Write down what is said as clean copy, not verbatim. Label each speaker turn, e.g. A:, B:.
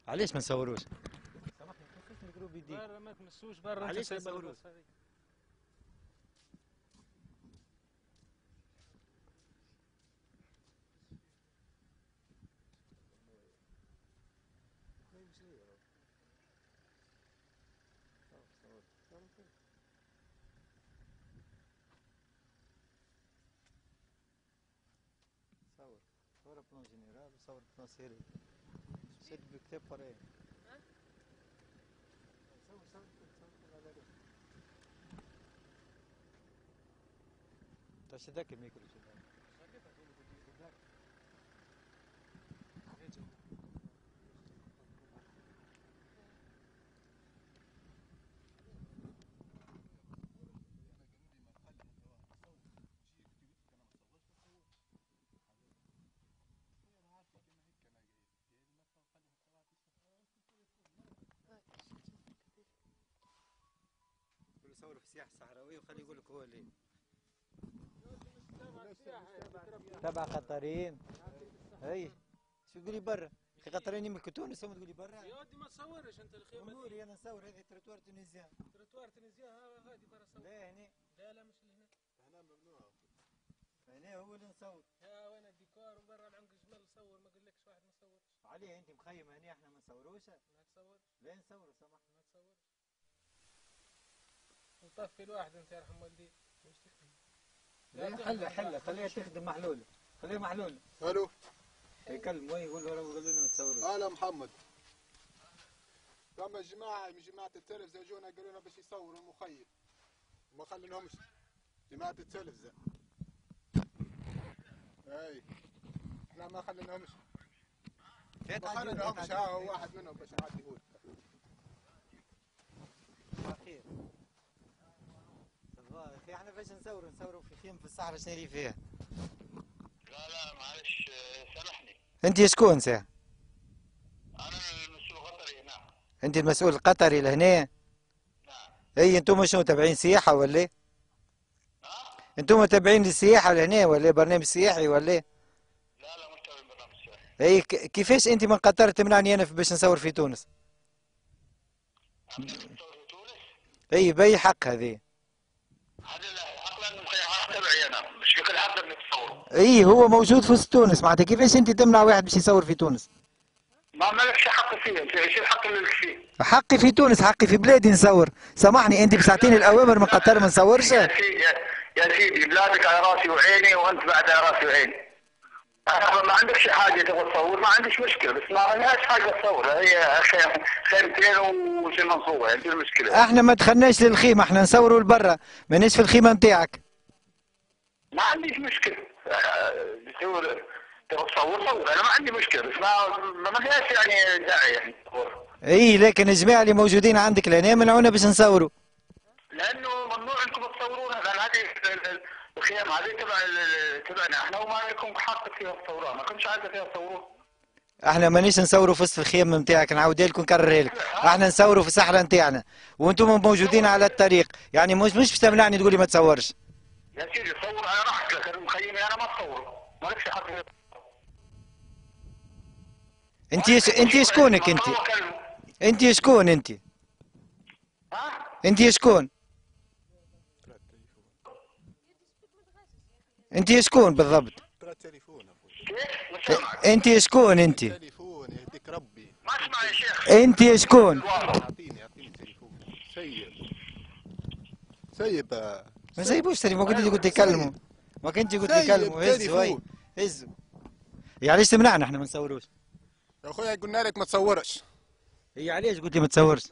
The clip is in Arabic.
A: علاش ما نصوروش؟ سامحني تمسوش الميكروب يديك.
B: برا ما تمسوش برا.
A: علاش ما نصوروش؟ صور بلان جينيرال وصور بلان سيري. شد بالكتاب قرايه. صور على بالك. شدك الميكرو شدك. يصوروا في السياحة الصحراوية وخلي يقول لك هو اللي تبع قطريين. اي شو تقولي برا؟ اخي قطريين يملكوا تونس ثم تقولي برا؟
B: يا ودي ما تصورش انت الخيمة.
A: اموري انا نصور هذه تروتوار تونسيان.
B: تروتوار تونسيان هادي برا صور.
A: لا هنا.
B: لا مش لهنا.
A: هنا ممنوع. هنا هو اللي نصور.
B: يا وين الديكور وبرا العنق جمال نصور ما قلتلكش واحد ما صورش.
A: عليه انت مخيم هنا احنا ما نصوروش؟
B: ما تصورش.
A: لا نصوروا سامحني.
B: ما تصورش. نطفي الواحد انت يرحم والديك.
A: لا حلة خليها تخدم محلولة. خليها محلولة.
C: الو
A: يكلموا يقول لنا ما تصوروش.
C: هلا محمد. فما جماعة من جماعة التلفزة جونا قالوا لنا باش يصوروا المخيم. ما خليناهمش. جماعة التلفزة. اي احنا ما خليناهمش. ما خليناهمش هو واحد منهم باش يعدي يقول.
A: خير. اخي احنا باش نصوروا في خيم في الصحراء شنو اللي فيها؟
D: لا معلش سامحني.
A: انت شكون ساعة؟
D: انا المسؤول القطري هنا.
A: انت المسؤول القطري لهنا؟
D: نعم.
A: اي انتم شنو تابعين سياحة ولا ايه؟ انتم تابعين للسياحة لهنا ولا برنامج سياحي ولا ايه؟
D: لا مش تابع برنامج سياحي.
A: اي كيفاش انت من قطر تمنعني انا باش نصور في تونس؟
D: تصور في تونس؟
A: اي باي حق هذه؟
D: هذا الحق لانه حق تبعي انا، مش في كل حق انك تصوره.
A: اي هو موجود في تونس معناتها كيفاش انت تمنع واحد باش يصور في تونس؟
D: ما مالكش حق فيه، انت ايش الحق اللي لك فيه؟
A: حقي في تونس، حقي في بلادي نصور. سامحني انت بتعطيني الاوامر من قطر ما نصورش؟
D: يا سيدي بلادك على راسي وعيني وانت بعد على راسي وعيني. ما عندكش حاجه تبغى تصور ما عنديش مشكله، بس ما لهاش حاجه تصور، هي خيمتين وشي منصوبه، هذه المشكله.
A: احنا ما دخلناش للخيمه، احنا نصوروا لبرا، ماناش في الخيمه نتاعك.
D: ما عنديش مشكله. تبغى تصور صور، انا ما عندي مشكله، بس ما فيهاش يعني داعي يعني تصور.
A: اي لكن الجماعه اللي موجودين عندك لهنا منعونا باش نصوروا.
D: لانه ممنوع انكم تصورونها، لان هذه الخيام هذه تبعنا احنا وما لكم حق فيها تصوروها، ما كنتش عايزه فيها تصوروها.
A: احنا مانيش نصوروا في وسط الخيم نتاعك، نعاودها لكم نكررها لك، احنا نصوروا في الصحراء نتاعنا وانتم موجودين على الطريق، يعني مش باش تمنعني تقولي ما تصورش.
D: يا سيدي صور على راحتك، لكن مخيمي انا ما تصور، مالكش حق.
A: انت شكونك انت؟ انت شكون انت؟
D: ها؟
A: انت شكون؟ انت شكون بالضبط؟ انت شكون انت؟
C: تليفون يهديك ربي.
D: ما اسمع يا شيخ.
A: انت شكون؟
C: اعطيني تليفون. سيب
A: ما سيبوش تليفون، ما كنت قلت يكلموا، ما كنت قلت يكلموا. هزوا هي هزوا. يعني علاش تمنعنا احنا ما نصوروش؟
C: يا اخويا قلنا لك ما تصورش.
A: هي علاش قلت لي ما تصورش؟